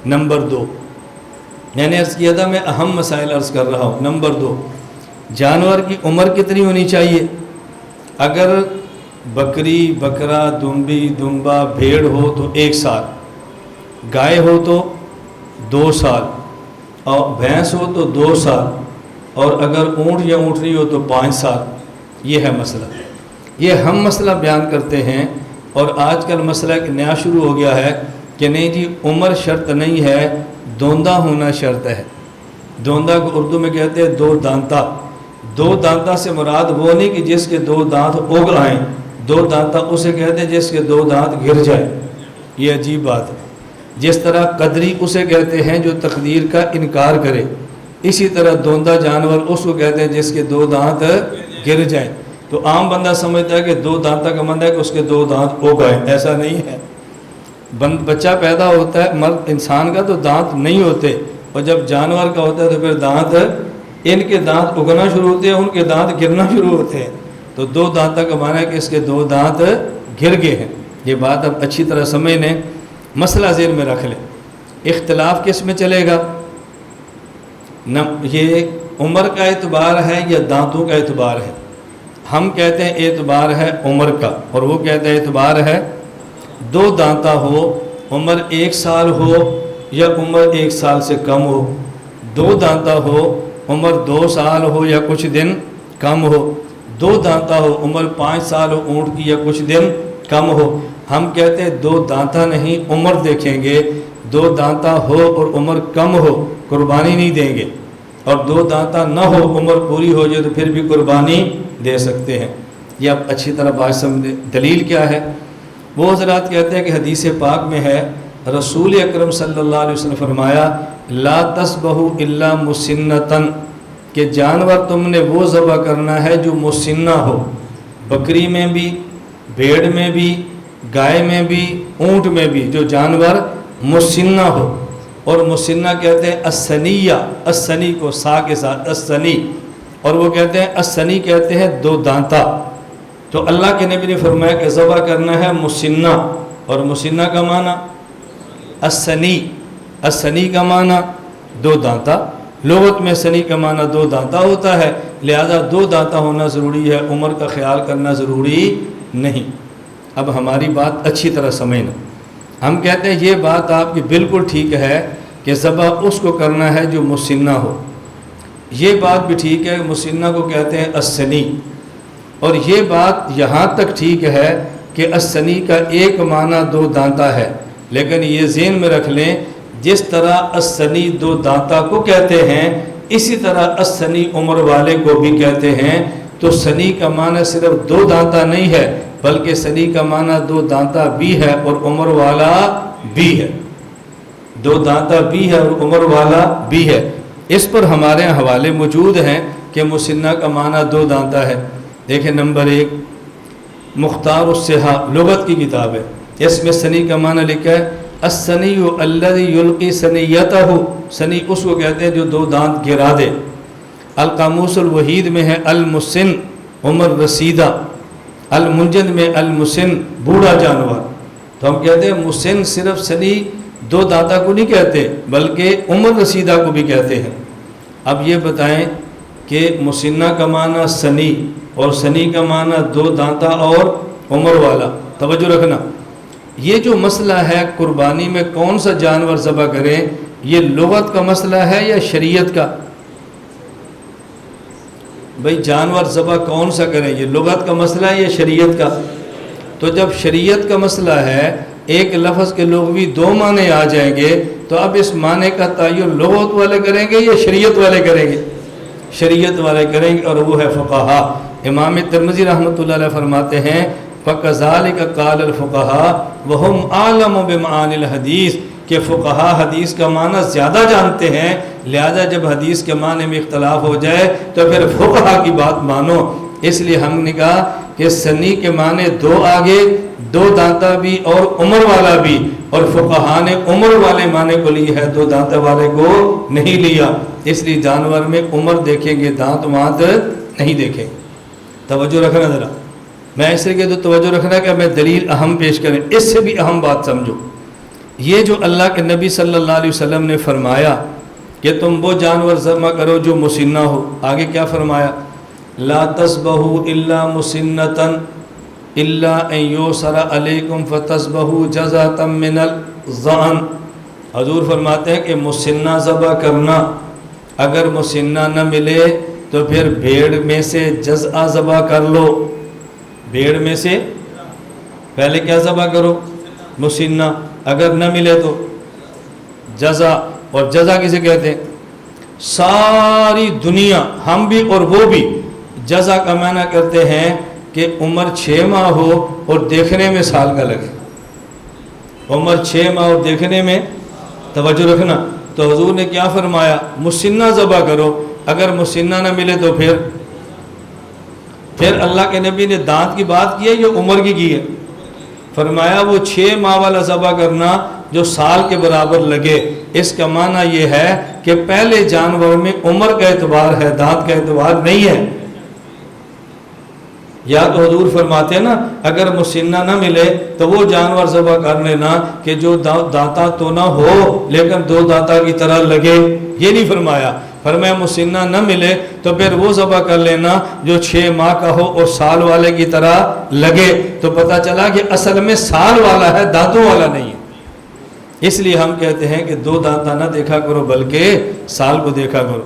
Number 2، میں نے عرض کیا تھا میں اہم مسائل عرض کر رہا ہوں۔ نمبر 2، جانور کی عمر کتنی ہونی چاہیے؟ اگر بکری، بکرا، دمبی، دمبا، بھیڑ ہو تو 1 سال، گائے ہو تو 2 سال، اور بھینس ہو تو 2 سال، اور اگر اونٹ یا اونٹنی ہو تو 5 سال۔ یہ ہے مسئلہ، یہ ہم مسئلہ بیان کرتے ہیں۔ اور آج کل مسئلہ ایک نیا شروع ہو گیا ہے کہ نہیں جی عمر شرط نہیں ہے، دوندہ ہونا شرط ہے۔ دوندہ کو اردو میں کہتے ہیں 2 دانتا۔ 2 دانتا سے مراد وہ نہیں کہ جس کے 2 دانت اگ آئیں، 2 دانتا اسے کہتے ہیں جس کے 2 دانت گر جائیں۔ یہ عجیب بات ہے۔ جس طرح قدری اسے کہتے ہیں جو تقدیر کا انکار کرے، اسی طرح دوندہ جانور اس کو کہتے ہیں جس کے 2 دانت گر جائیں۔ تو عام بندہ سمجھتا ہے کہ 2 دانتا کا مطلب ہے کہ اس کے 2 دانت اگ آئیں، ایسا نہیں ہے۔ بچہ پیدا ہوتا ہے، مرد انسان کا تو دانت نہیں ہوتے، اور جب جانور کا ہوتا ہے تو پھر دانت، ان کے دانت اگنا شروع ہوتے ہیں، ان کے دانت گرنا شروع ہوتے ہیں۔ تو 2 دانتا کا معنی ہے کہ اس کے 2 دانت گر گئے ہیں۔ یہ بات اب اچھی طرح سمجھ لیں، مسئلہ ذہن میں رکھ لیں۔ اختلاف کس میں چلے گا؟ یہ عمر کا اعتبار ہے یا دانتوں کا اعتبار ہے؟ ہم کہتے ہیں اعتبار ہے عمر کا، اور وہ کہتے ہیں اعتبار ہے 2 دانتا ہو، عمر 1 سال ہو یا عمر 1 سال سے کم ہو، 2 دانتا ہو، عمر 2 سال ہو یا کچھ دن کم ہو، 2 دانتا ہو، عمر 5 سال ہو اونٹ کی یا کچھ دن کم ہو۔ ہم کہتے ہیں 2 دانتا نہیں، عمر دیکھیں گے، 2 دانتا ہو اور عمر کم ہو قربانی نہیں دیں گے، اور 2 دانتا نہ ہو عمر پوری ہو جائے تو پھر بھی قربانی دے سکتے ہیں۔ یہ اب اچھی طرح بات سمجھیں۔ دلیل کیا ہے؟ وہ حضرات کہتے ہیں کہ حدیث پاک میں ہے، رسول اکرم صلی اللہ علیہ وسلم فرمایا لا تذبحوا الا مسنتن، کہ جانور تم نے وہ ذبح کرنا ہے جو مسنہ ہو، بکری میں بھی، بھیڑ میں بھی، گائے میں بھی، اونٹ میں بھی، جو جانور مسنہ ہو۔ اور مسنہ کہتے ہیں السنیہ، السنی کو سا کے ساتھ السنی، اور وہ کہتے ہیں السنی کہتے ہیں 2 دانتا۔ تو اللہ کے نبی نے فرمایا کہ ذبح کرنا ہے مسنہ، اور مسنہ کا معنی السنی، السنی کا معنی 2 دانتا۔ لغت میں سنی کا معنی 2 دانتا ہوتا ہے، لہذا 2 دانتا ہونا ضروری ہے، عمر کا خیال کرنا ضروری نہیں۔ اب ہماری بات اچھی طرح سمجھنا، ہم کہتے ہیں یہ بات آپ کی بالکل ٹھیک ہے کہ ذبح اس کو کرنا ہے جو مسنہ ہو، یہ بات بھی ٹھیک ہے، مسنہ کو کہتے ہیں السنی، اور یہ بات یہاں تک ٹھیک ہے کہ السنی کا ایک معنی 2 دانتا ہے، لیکن یہ ذہن میں رکھ لیں جس طرح السنی 2 دانتا کو کہتے ہیں، اسی طرح السنی عمر والے کو بھی کہتے ہیں۔ تو سنی کا معنی صرف 2 دانتا نہیں ہے، بلکہ سنی کا معنی 2 دانتا بھی ہے اور عمر والا بھی ہے، 2 دانتا بھی ہے اور عمر والا بھی ہے۔ اس پر ہمارے حوالے موجود ہیں کہ مسنہ کا معنی 2 دانتا ہے۔ دیکھیں نمبر 1 مختار الصحہ لغت کی کتاب ہے، اس میں سنی کا معنی لکھا ہے السنی الذی یلقی سنیتہ، سنی اس کو کہتے ہیں جو 2 دانت گرا دے۔ القاموس الوحید میں ہے المسن عمر رسیدہ، المنجد میں المسن بوڑھا جانور۔ تو ہم کہتے ہیں مسن صرف سنی 2 دانتا کو نہیں کہتے بلکہ عمر رسیدہ کو بھی کہتے ہیں۔ اب یہ بتائیں کہ مسنہ کا معنی سنی اور سنی کا معنی 2 دانتا اور عمر والا، توجہ رکھنا۔ یہ جو مسئلہ ہے قربانی میں کون سا جانور ذبح کریں، یہ لغت کا مسئلہ ہے یا شریعت کا؟ بھئی جانور ذبح کون سا کریں، یہ لغت کا مسئلہ ہے یا شریعت کا؟ تو جب شریعت کا مسئلہ ہے، ایک لفظ کے لغوی 2 معنی آ جائیں گے، تو اب اس معنی کا تعین لغت والے کریں گے یا شریعت والے کریں گے؟ شریعت والے کریں گے، اور وہ ہے فقہا۔ امام ترمذی رحمۃ اللہ علیہ فرماتے ہیں فَكَذَلِكَ قَالَ الْفُقَهَاءُ وَهُمْ أَعْلَمُ بِمَعَانِ الْحَدِيثِ، کہ فقہا حدیث کا معنی زیادہ جانتے ہیں، لہذا جب حدیث کے معنی میں اختلاف ہو جائے تو پھر فقہا کی بات مانو۔ اس لیے ہم نے کہا کہ سنی کے معنی 2 آگے، 2 دانتا بھی اور عمر والا بھی، اور فقہا نے عمر والے معنی کو لی ہے، 2 دانتا والے کو نہیں لیا۔ اس لیے جانور میں عمر دیکھیں گے، دانت وانت نہیں دیکھیں۔ توجہ رکھنا ذرا، میں اس لیے کہ تو توجہ رکھنا کہ میں دلیل اہم پیش کریں، اس سے بھی اہم بات سمجھو۔ یہ جو اللہ کے نبی صلی اللہ علیہ وسلم نے فرمایا کہ تم وہ جانور ذبح کرو جو مسنہ ہو، آگے کیا فرمایا؟ لا تذبحوا الا مسنۃ الا ان یوسر علیکم فتذبحوا جزعۃ من الضأن۔ حضور فرماتے ہیں کہ مسنہ ذبح کرنا، اگر مسنہ نہ ملے تو پھر بھیڑ میں سے جزع ذبح کر لو۔ بھیڑ میں سے پہلے کیا ذبح کرو؟ مسنہ، اگر نہ ملے تو جزع۔ اور جزع کسے کہتے ہیں؟ ساری دنیا، ہم بھی اور وہ بھی، جزع کا معنی کرتے ہیں کہ عمر 6 ماہ ہو اور دیکھنے میں سال کا لگے۔ عمر 6 ماہ اور دیکھنے میں، توجہ رکھنا، تو حضور نے کیا فرمایا؟ مسنہ ذبح کرو، اگر مسنہ نہ ملے تو پھر اللہ کے نبی نے دانت کی بات کی ہے یا عمر کی ہے؟ فرمایا وہ 6 ماہ والا ذبح کرنا جو سال کے برابر لگے۔ اس کا معنی یہ ہے کہ پہلے جانور میں عمر کا اعتبار ہے، دانت کا اعتبار نہیں ہے۔ یا تو حضور فرماتے ہیں نا اگر مسنہ نہ ملے تو وہ جانور ذبح کر لینا کہ جو دانتا تو نہ ہو لیکن 2 دانتا کی طرح لگے، یہ نہیں فرمایا۔ فرمایا مسنہ نہ ملے تو پھر وہ ذبح کر لینا جو 6 ماہ کا ہو اور سال والے کی طرح لگے۔ تو پتہ چلا کہ اصل میں سال والا ہے، دانتوں والا نہیں ہے۔ اس لیے ہم کہتے ہیں کہ 2 دانتا نہ دیکھا کرو بلکہ سال کو دیکھا کرو۔